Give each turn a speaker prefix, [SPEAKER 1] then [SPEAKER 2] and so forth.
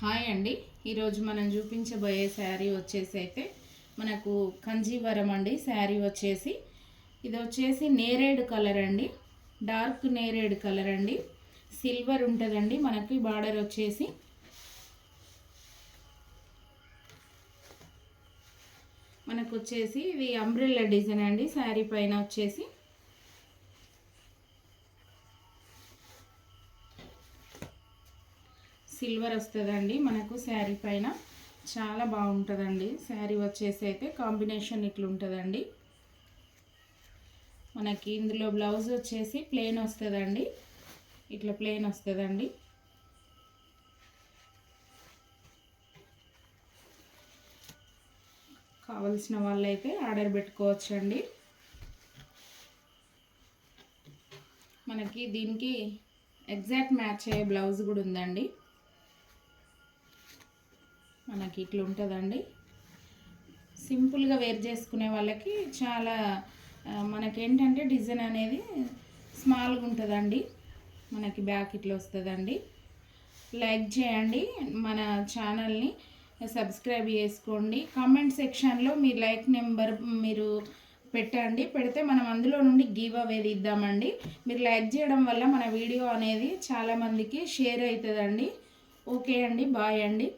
[SPEAKER 1] Hi అండి, ఈరోజు మనం చూపించబోయే శారీ వచ్చేసి అయితే మనకు కంజీవరం అండి. శారీ వచ్చేసి ఇది వచ్చేసి నేరేడు కలర్ అండి, డార్క్ నేరేడు కలర్ అండి. సిల్వర్ ఉంటుందండి మనకి. బార్డర్ వచ్చేసి మనకు వచ్చేసి ఇది అంబ్రెల్లా డిజైన్ అండి. శారీ పైన వచ్చేసి సిల్వర్ వస్తుందండి మనకు. శారీ పైన చాలా బాగుంటుందండి. శారీ వచ్చేసి అయితే కాంబినేషన్ ఇట్లా ఉంటుందండి. మనకి ఇందులో బ్లౌజ్ వచ్చేసి ప్లెయిన్ వస్తుందండి, ఇట్లా ప్లెయిన్ వస్తుందండి. కావలసిన వాళ్ళైతే ఆర్డర్ పెట్టుకోవచ్చండి. మనకి దీనికి ఎగ్జాక్ట్ మ్యాచ్ అయ్యే బ్లౌజ్ కూడా ఉందండి. మనకి ఇట్లా ఉంటుందండి. సింపుల్గా వేర్ చేసుకునే వాళ్ళకి చాలా మనకేంటంటే డిజైన్ అనేది స్మాల్గా ఉంటుందండి. మనకి బ్యాక్ ఇట్లా వస్తుందండి. లైక్ చేయండి, మన ఛానల్ని సబ్స్క్రైబ్ చేసుకోండి. కామెంట్ సెక్షన్లో మీ లైక్ నెంబర్ మీరు పెట్టండి. పెడితే మనం అందులో నుండి గివ్ అవే ఇద్దామండి. మీరు లైక్ చేయడం వల్ల మన వీడియో అనేది చాలామందికి షేర్ అవుతుందండి. ఓకే అండి, బాయ్ అండి.